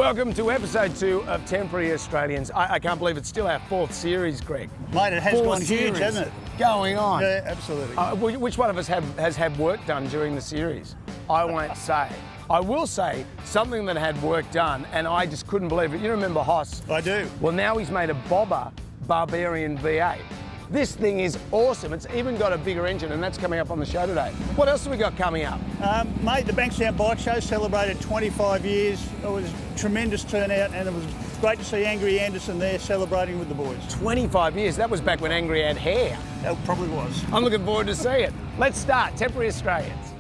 Welcome to episode 2 of Temporary Australians. I can't believe it's still our 4th series, Greg. Mate, it has gone huge, hasn't it? Going on. Yeah, absolutely. Which one of us has had work done during the series? I won't say. I will say something that had work done, and I just couldn't believe it. You remember Hoss? I do. Well, now he's made a bobber Barbarian V8. This thing is awesome. It's even got a bigger engine, and that's coming up on the show today. What else have we got coming up? Mate, the Bankstown Bike Show celebrated 25 years. It was a tremendous turnout, and it was great to see Angry Anderson there celebrating with the boys. 25 years. That was back when Angry had hair. It probably was. I'm looking forward to see it. Let's start. Temporary Australians.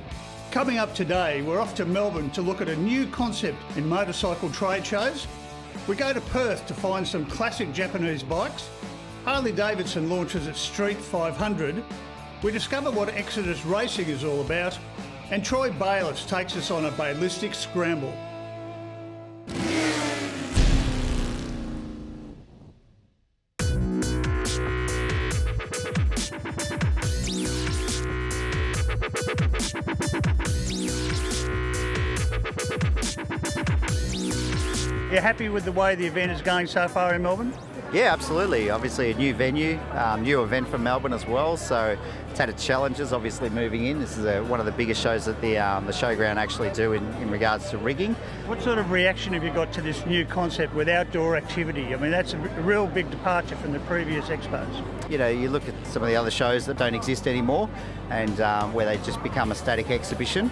Coming up today, we're off to Melbourne to look at a new concept in motorcycle trade shows. We go to Perth to find some classic Japanese bikes. Harley Davidson launches its Street 500. We discover what Exodus racing is all about. And Troy Bayliss takes us on a Ballistic Scramble. You happy with the way the event is going so far in Melbourne? Yeah, absolutely. Obviously a new venue, new event from Melbourne as well, so it's had its challenges obviously moving in. This is one of the biggest shows that the showground actually do in regards to rigging. What sort of reaction have you got to this new concept with outdoor activity? I mean, that's a real big departure from the previous expos. You know, you look at some of the other shows that don't exist anymore and where they just become a static exhibition,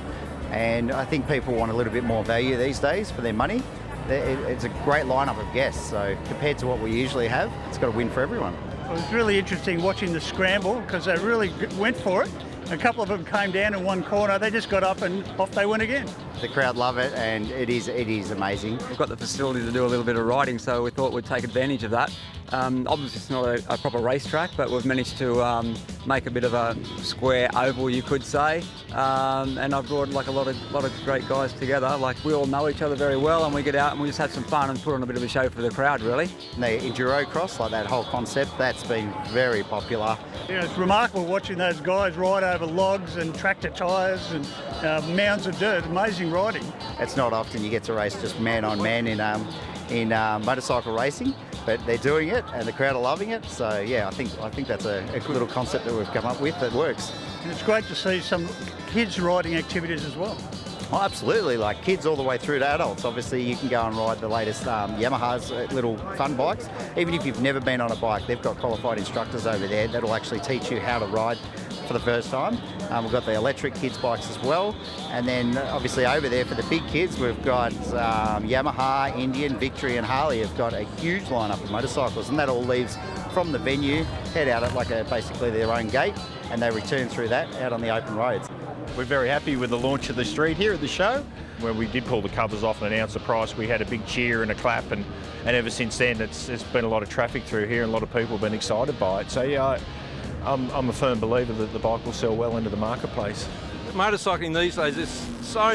and I think people want a little bit more value these days for their money. It's a great lineup of guests, so compared to what we usually have, it's got a win for everyone. It was really interesting watching the scramble because they really went for it. A couple of them came down in one corner, they just got up and off they went again. The crowd love it, and it is amazing. We've got the facility to do a little bit of riding, so we thought we'd take advantage of that. Obviously it's not a proper racetrack, but we've managed to make a bit of a square oval, you could say. And I've brought like a lot of great guys together. Like, we all know each other very well, and we get out and we just have some fun and put on a bit of a show for the crowd, really. The enduro cross, like that whole concept, that's been very popular. You know, it's remarkable watching those guys ride over logs and tractor tyres and mounds of dirt. Amazing riding. It's not often you get to race just man on man in motorcycle racing, but they're doing it and the crowd are loving it. So yeah, I think that's a good little concept that we've come up with that works. And it's great to see some kids riding activities as well. Oh, absolutely, like kids all the way through to adults. Obviously you can go and ride the latest Yamaha's little fun bikes. Even if you've never been on a bike, they've got qualified instructors over there that'll actually teach you how to ride for the first time. We've got the electric kids bikes as well, and then obviously over there for the big kids we've got Yamaha, Indian, Victory and Harley have got a huge lineup of motorcycles, and that all leaves from the venue, head out at like basically their own gate, and they return through that out on the open roads. We're very happy with the launch of the Street here at the show. When we did pull the covers off and announce the price, we had a big cheer and a clap, and ever since then it's been a lot of traffic through here and a lot of people have been excited by it. So yeah, I'm a firm believer that the bike will sell well into the marketplace. Motorcycling these days,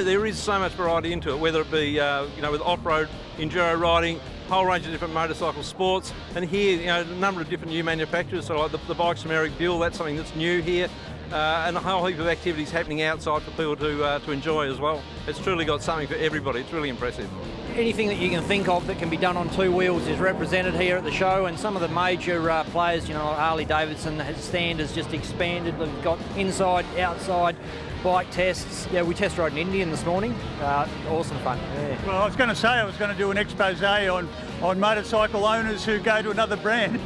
there is so much variety into it, whether it be with off-road, enduro riding, whole range of different motorcycle sports, and here a number of different new manufacturers. So like the bikes from Eric Buell, that's something that's new here, and a whole heap of activities happening outside for people to enjoy as well. It's truly got something for everybody. It's really impressive. Anything that you can think of that can be done on two wheels is represented here at the show, and some of the major players, like Harley Davidson, his stand has just expanded. We've got inside, outside bike tests. Yeah, we test rode an Indian this morning. Awesome fun. Yeah. Well, I was going to do an expose on motorcycle owners who go to another brand.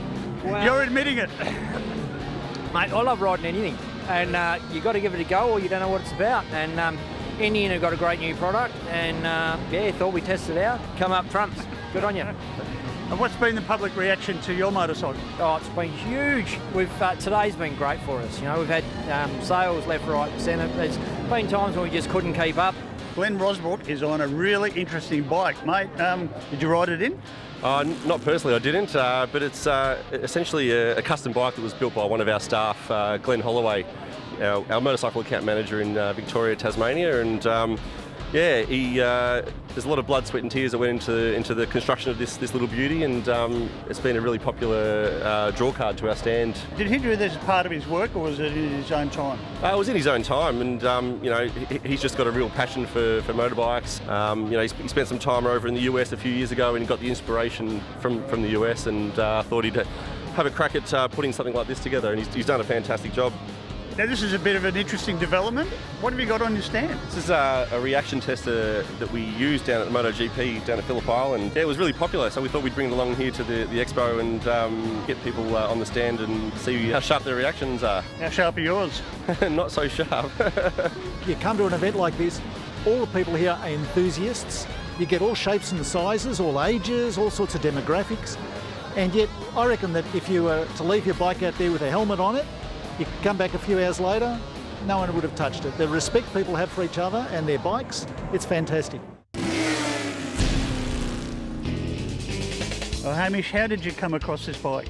Well, you're admitting it. Mate, I love riding anything, and you got to give it a go or you don't know what it's about. And Indian have got a great new product, and thought we'd test it out. Come up trumps. Good on you. And what's been the public reaction to your motorcycle? Oh, it's been huge. Today's been great for us. We've had sales left, right, and centre. There's been times when we just couldn't keep up. Glenn Rosbrook is on a really interesting bike, mate. Did you ride it in? Not personally, I didn't, but it's essentially a custom bike that was built by one of our staff, Glenn Holloway, our motorcycle account manager in Victoria, Tasmania, and Yeah, there's a lot of blood, sweat and tears that went into the construction of this little beauty, and it's been a really popular draw card to our stand. Did he do this as part of his work, or was it in his own time? It was in his own time, and he's just got a real passion for motorbikes. He spent some time over in the US a few years ago and got the inspiration from the US, and thought he'd have a crack at putting something like this together, and he's done a fantastic job. Now, this is a bit of an interesting development. What have you got on your stand? This is a reaction tester that we used down at the MotoGP down at Phillip Island. It was really popular, so we thought we'd bring it along here to the expo and get people on the stand and see how sharp their reactions are. How sharp are yours? Not so sharp. You come to an event like this, all the people here are enthusiasts. You get all shapes and sizes, all ages, all sorts of demographics. And yet, I reckon that if you were to leave your bike out there with a helmet on it, you could come back a few hours later, no one would have touched it. The respect people have for each other and their bikes, it's fantastic. Well, Hamish, how did you come across this bike?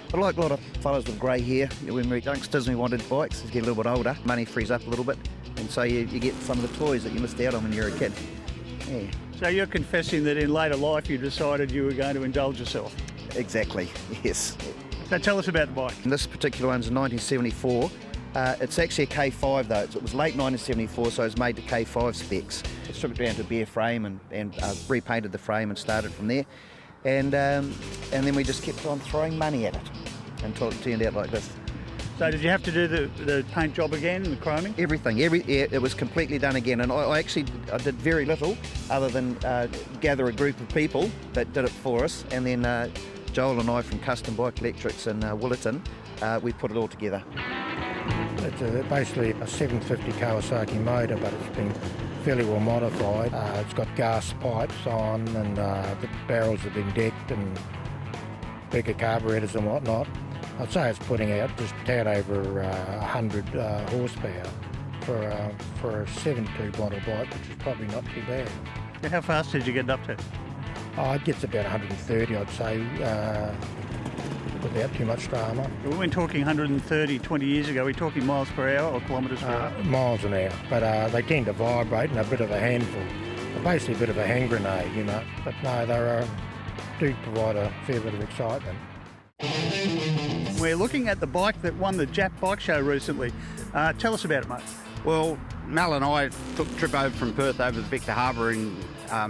But like a lot of fellas with grey hair, when we were youngsters and we wanted bikes, as you get a little bit older, money frees up a little bit, and so you get some of the toys that you missed out on when you were a kid. Yeah. So you're confessing that in later life you decided you were going to indulge yourself? Exactly, yes. So tell us about the bike. And this particular one's 1974. It's actually a K5 though. It was late 1974, so it was made to K5 specs. It stripped it down to a bare frame and repainted the frame and started from there. And then we just kept on throwing money at it until it turned out like this. So did you have to do the paint job again and the chroming? Everything. It was completely done again. And I did very little other than gather a group of people that did it for us, and then Joel and I from Custom Bike Electrics in Willerton, we put it all together. It's basically a 750 Kawasaki motor, but it's been fairly well modified. It's got gas pipes on, and the barrels have been decked, and bigger carburetors and whatnot. I'd say it's putting out just a tad over 100 horsepower for a 7-tube model bike, which is probably not too bad. How fast did you get it up to? It gets about 130, I'd say, without too much drama. We weren't talking 130 20 years ago. We're talking miles per hour or kilometres per hour? Miles an hour, but they tend to vibrate and a bit of a handful. They're basically a bit of a hand grenade, you know. But no, they do provide a fair bit of excitement. We're looking at the bike that won the Jap Bike Show recently. Tell us about it, mate. Well, Mel and I took a trip over from Perth over to Victor Harbour in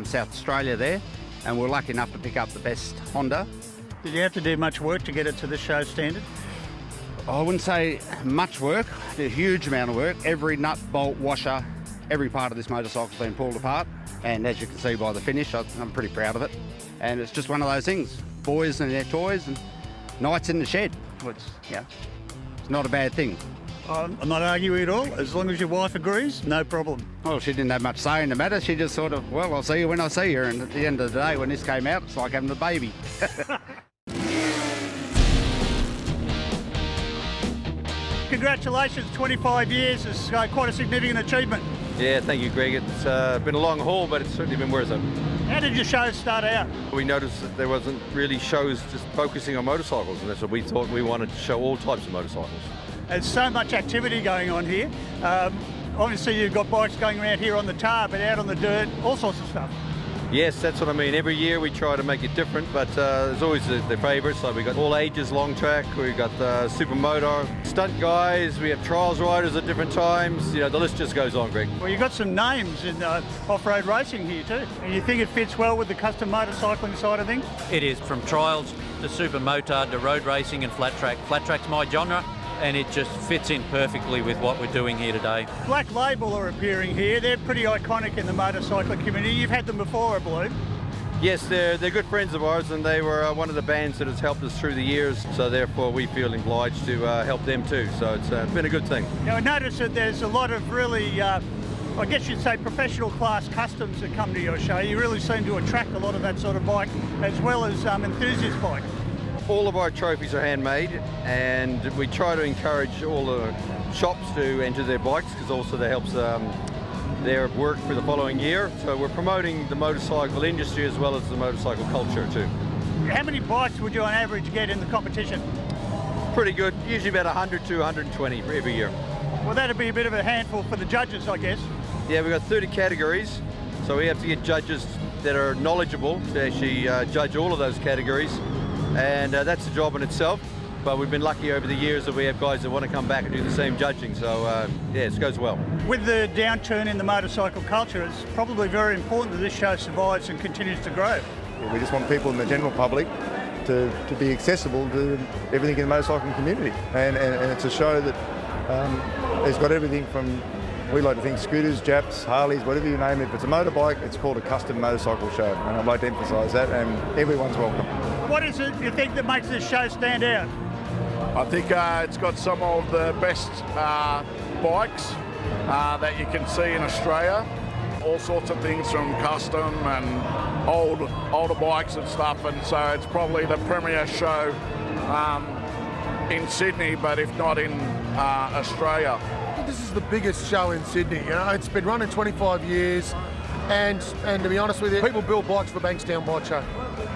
South Australia there, and we're lucky enough to pick up the best Honda. Did you have to do much work to get it to the show standard? I wouldn't say much work, a huge amount of work. Every nut, bolt, washer, every part of this motorcycle's been pulled apart, and as you can see by the finish, I'm pretty proud of it. And it's just one of those things, boys and their toys and nights in the shed, which, yeah, it's not a bad thing. I'm not arguing at all. As long as your wife agrees, no problem. Well, she didn't have much say in the matter. She just sort of, well, I'll see you when I see you. And at the end of the day, when this came out, it's like having a baby. Congratulations, 25 years is quite a significant achievement. Yeah, thank you, Greg. It's been a long haul, but it's certainly been worth it. How did your show start out? We noticed that there wasn't really shows just focusing on motorcycles, and that's what we thought. We wanted to show all types of motorcycles. There's so much activity going on here. Obviously you've got bikes going around here on the tar, but out on the dirt, all sorts of stuff. Yes, that's what I mean. Every year we try to make it different, but there's always the favourites. Like we've got all ages long track, we've got supermoto, stunt guys, we have trials riders at different times. You know, the list just goes on, Greg. Well, you've got some names in off-road racing here too. And you think it fits well with the custom motorcycling side of things? It is, from trials to super motard to road racing and flat track. Flat track's my genre, and it just fits in perfectly with what we're doing here today. Black Label are appearing here. They're pretty iconic in the motorcycling community. You've had them before, I believe. Yes, they're good friends of ours, and they were one of the bands that has helped us through the years, so therefore we feel obliged to help them too. So it's been a good thing. Now, I noticed that there's a lot of really, I guess you'd say, professional class customs that come to your show. You really seem to attract a lot of that sort of bike, as well as enthusiast bikes. All of our trophies are handmade, and we try to encourage all the shops to enter their bikes, because also that helps their work for the following year. So we're promoting the motorcycle industry as well as the motorcycle culture too. How many bikes would you on average get in the competition? Pretty good, usually about 100 to 120 every year. Well, that'd be a bit of a handful for the judges, I guess. Yeah, we've got 30 categories, So we have to get judges that are knowledgeable to actually judge all of those categories, and that's a job in itself. But we've been lucky over the years that we have guys that want to come back and do the same judging, so yeah, it goes well. With the downturn in the motorcycle culture, it's probably very important that this show survives and continues to grow. We just want people in the general public to be accessible to everything in the motorcycling community, and it's a show that has got everything from, we like to think, scooters, Japs, Harleys, whatever you name it. If it's a motorbike, it's called a custom motorcycle show, and I'd like to emphasise that, and everyone's welcome. What is it you think that makes this show stand out? I think it's got some of the best bikes that you can see in Australia. All sorts of things from custom and older bikes and stuff, and so it's probably the premier show in Sydney, but if not in Australia. This is the biggest show in Sydney. You know, it's been running 25 years, and to be honest with you, people build bikes for Bankstown Bike Show.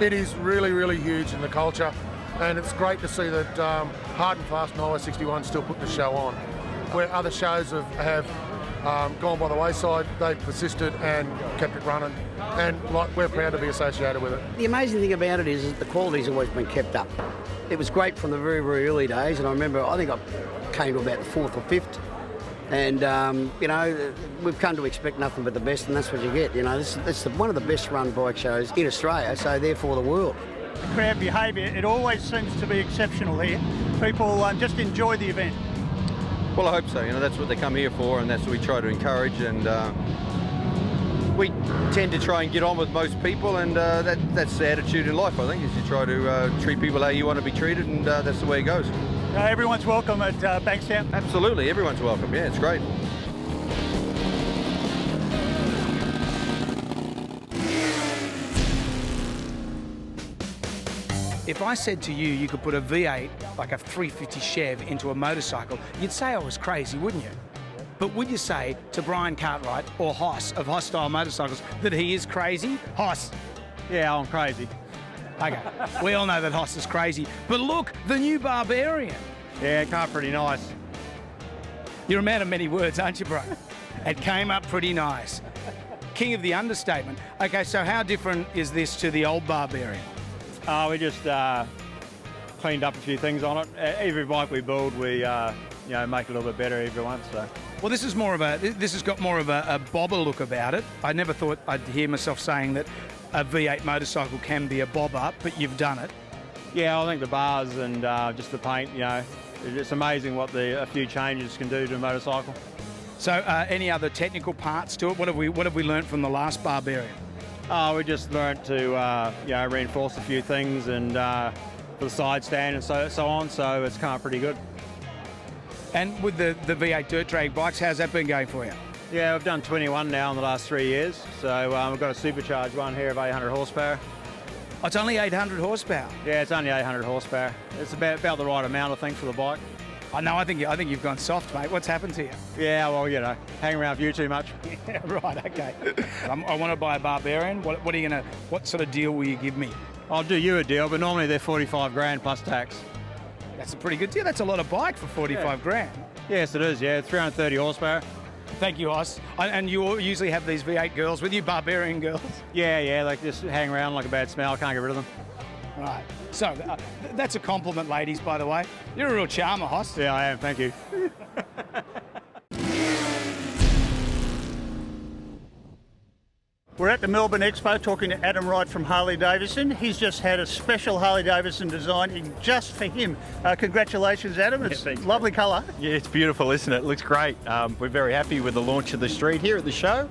It is really, really huge in the culture, and it's great to see that Hard and Fast and Highway 61 still put the show on. Where other shows have gone by the wayside, they've persisted and kept it running, and we're proud to be associated with it. The amazing thing about it is that the quality's always been kept up. It was great from the very, very early days, and I remember, I think I came to about the 4th or 5th, and you know, we've come to expect nothing but the best, and that's what you get. You know, this is one of the best run bike shows in Australia, so therefore the world. The crowd behaviour, it always seems to be exceptional here. People just enjoy the event. Well, I hope so. You know, that's what they come here for, and that's what we try to encourage. And we tend to try and get on with most people, and that's the attitude in life, I think, is you try to treat people how you want to be treated, and that's the way it goes. Everyone's welcome at Bankstown? Absolutely, everyone's welcome. Yeah, it's great. If I said to you, you could put a V8, like a 350 Chev, into a motorcycle, you'd say I was crazy, wouldn't you? But would you say to Brian Cartwright, or Hoss, of Hoss Style Motorcycles, that he is crazy? Hoss? Yeah, I'm crazy. Okay, we all know that Hoss is crazy. But look, the new Barbarian. Yeah, it came up pretty nice. You're a man of many words, aren't you, bro? It came up pretty nice. King of the understatement. Okay, so how different is this to the old Barbarian? We just cleaned up a few things on it. Every bike we build, we you know, make it a little bit better every once. So. Well, this has got more of a bobber look about it. I never thought I'd hear myself saying that a V8 motorcycle can be a bobber, but you've done it. Yeah, I think the bars and just the paint, you know, it's amazing what a few changes can do to a motorcycle. So, any other technical parts to it? What have we learnt from the last Barbarian? We just learnt to you know, reinforce a few things and for the side stand and so on. So it's come out pretty good. And with the V8 dirt drag bikes, how's that been going for you? Yeah, we've done 21 now in the last 3 years. So we've got a supercharged one here of 800 horsepower. Oh, it's only 800 horsepower? Yeah, it's only 800 horsepower. It's about the right amount, I think, for the bike. Oh, no, I think you've gone soft, mate. What's happened to you? Yeah, well, you know, hanging around with you too much. Yeah, right, okay. I want to buy a Barbarian. What sort of deal will you give me? I'll do you a deal, but normally they're 45 grand plus tax. That's a pretty good deal. That's a lot of bike for 45 grand. Yes, it is, yeah. 330 horsepower. Thank you, Hoss. And you usually have these V8 girls with you, Barbarian girls? Yeah, they just hang around like a bad smell. I can't get rid of them. Right. So, that's a compliment, ladies, by the way. You're a real charmer, Hoss. Yeah, I am. Thank you. We're at the Melbourne Expo talking to Adam Wright from Harley Davidson. He's just had a special Harley Davidson design just for him. Congratulations, Adam. It's a lovely colour. Yeah, it's beautiful, isn't it? It looks great. We're very happy with the launch of the Street here at the show.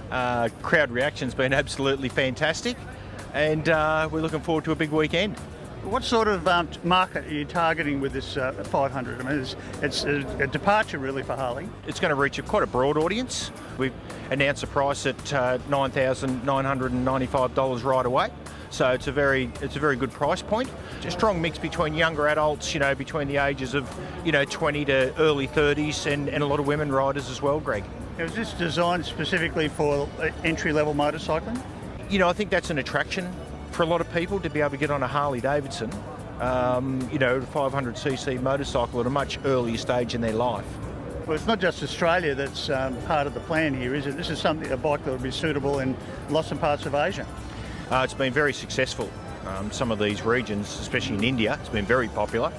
Crowd reaction's been absolutely fantastic, and we're looking forward to a big weekend. What sort of market are you targeting with this 500? I mean, it's a departure really for Harley. It's going to reach quite a broad audience. We've announced the price at $9,995 right away. So it's a very good price point. A strong mix between younger adults, you know, between the ages of 20 to early 30s, and a lot of women riders as well, Greg. Was this designed specifically for entry-level motorcycling? You know, I think that's an attraction for a lot of people to be able to get on a Harley Davidson, 500cc motorcycle at a much earlier stage in their life. Well, it's not just Australia that's part of the plan here, is it? This is something, a bike that would be suitable in lots of parts of Asia. It's been very successful. Some of these regions, especially in India, it's been very popular.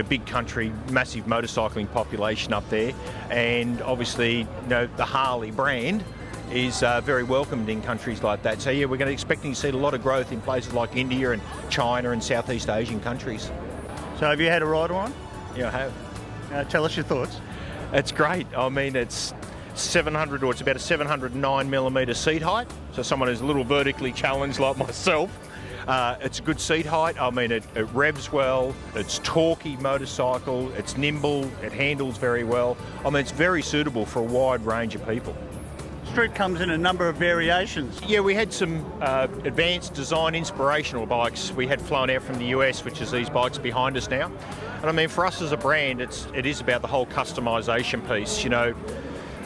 Big country, massive motorcycling population up there, and obviously, the Harley brand is very welcomed in countries like that. So yeah, we're expecting to see a lot of growth in places like India and China and Southeast Asian countries. So have you had a ride on? Yeah, I have. Tell us your thoughts. It's great. I mean, it's 700, or it's about a 709mm seat height. So someone who's a little vertically challenged like myself. It's a good seat height. I mean, it revs well. It's torquey motorcycle. It's nimble. It handles very well. I mean, it's very suitable for a wide range of people. Street comes in a number of variations. Yeah, we had some advanced design inspirational bikes we had flown out from the US, which is these bikes behind us now. And I mean, for us as a brand, it is about the whole customisation piece.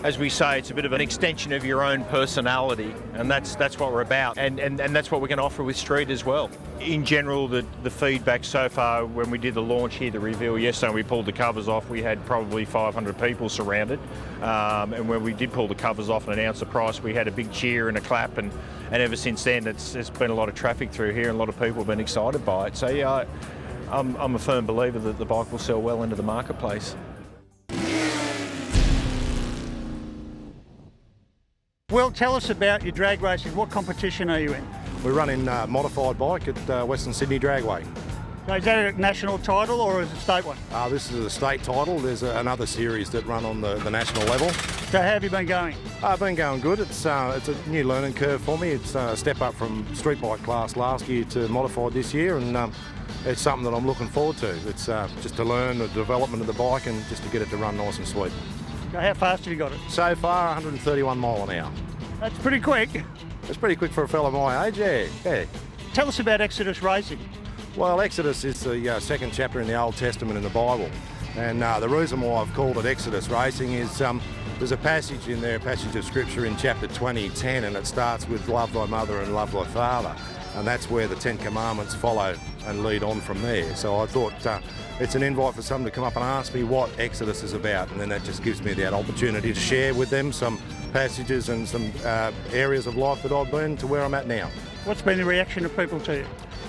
As we say, it's a bit of an extension of your own personality, and that's what we're about, and that's what we're going to offer with Street as well. In general, the feedback so far, when we did the launch here, the reveal yesterday, and we pulled the covers off, we had probably 500 people surrounded, and when we did pull the covers off and announce the price, we had a big cheer and a clap, and ever since then, there's been a lot of traffic through here, and a lot of people have been excited by it. So yeah, I'm a firm believer that the bike will sell well into the marketplace. Well, tell us about your drag racing. What competition are you in? We run in modified bike at Western Sydney Dragway. So is that a national title or is it a state one? This is a state title. There's another series that run on the national level. So how have you been going? I've been going good. It's a new learning curve for me. It's a step up from street bike class last year to modified this year, and it's something that I'm looking forward to. It's just to learn the development of the bike and just to get it to run nice and sweet. So how fast have you got it? So far, 131 mile an hour. That's pretty quick. It's pretty quick for a fellow my age, yeah. Tell us about Exodus Racing. Well, Exodus is the second chapter in the Old Testament in the Bible. And the reason why I've called it Exodus Racing is there's a passage in there, a passage of Scripture in chapter 20:10, and it starts with love thy mother and love thy father. And that's where the 10 Commandments follow and lead on from there. So I thought it's an invite for someone to come up and ask me what Exodus is about, and then that just gives me that opportunity to share with them some passages and some areas of life that I've been to where I'm at now. What's been the reaction of people to you?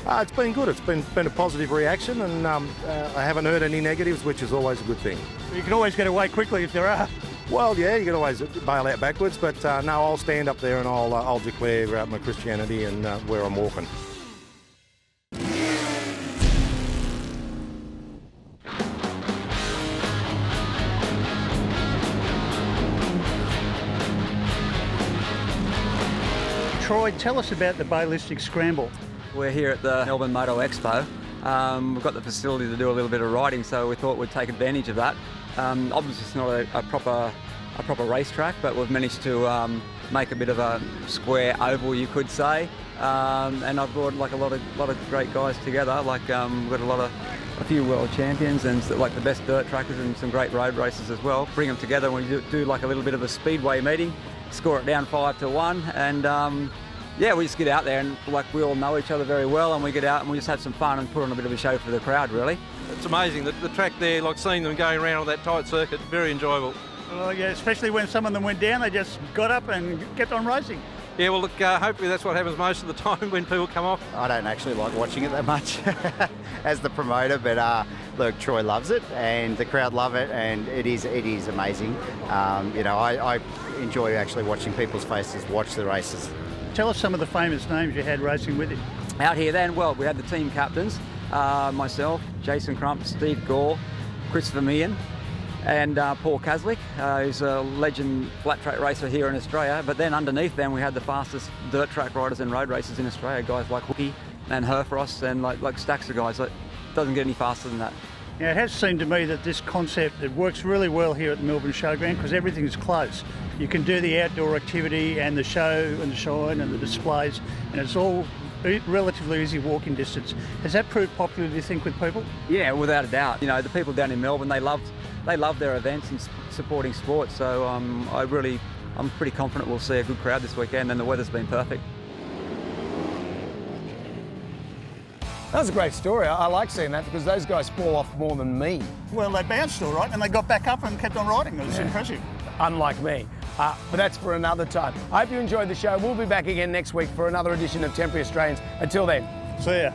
It's been good. It's been a positive reaction, and I haven't heard any negatives, which is always a good thing. You can always get away quickly if there are. Well, yeah, you can always bail out backwards, but no, I'll stand up there and I'll declare my Christianity and where I'm walking. Troy, tell us about the Baylisstic Scramble. We're here at the Melbourne Motorcycle Expo. We've got the facility to do a little bit of riding, so we thought we'd take advantage of that. Obviously it's not a proper racetrack, but we've managed to make a bit of a square oval, you could say. And I've brought like a lot of great guys together. Like we've got a few world champions and like the best dirt trackers and some great road racers as well. Bring them together and we do like a little bit of a speedway meeting, score it down 5-1, and yeah, we just get out there and like we all know each other very well, and we get out and we just have some fun and put on a bit of a show for the crowd, really. It's amazing, the track there, like seeing them going around on that tight circuit, very enjoyable. Well, yeah, especially when some of them went down, they just got up and kept on racing. Yeah, well, look, hopefully that's what happens most of the time when people come off. I don't actually like watching it that much as the promoter, but look, Troy loves it and the crowd love it, and it is amazing. I enjoy actually watching people's faces watch the races. Tell us some of the famous names you had racing with you. Out here then, well, we had the team captains, myself, Jason Crump, Steve Gore, Christopher Meehan, and Paul Kaslik, who's a legend flat track racer here in Australia. But then underneath them we had the fastest dirt track riders and road racers in Australia, guys like Hookie and Herfrost and like stacks of guys. It doesn't get any faster than that. Yeah, it has seemed to me that this concept, it works really well here at the Melbourne Showground because everything's close. You can do the outdoor activity and the show and the shine and the displays, and it's all relatively easy walking distance. Has that proved popular, do you think, with people? Yeah, without a doubt. You know, the people down in Melbourne, they love their events and supporting sports, so I'm pretty confident we'll see a good crowd this weekend, and the weather's been perfect. That was a great story. I like seeing that because those guys fall off more than me. Well, they bounced all right and they got back up and kept on riding. It was impressive. Unlike me. But that's for another time. I hope you enjoyed the show. We'll be back again next week for another edition of Temporary Australians. Until then. See ya.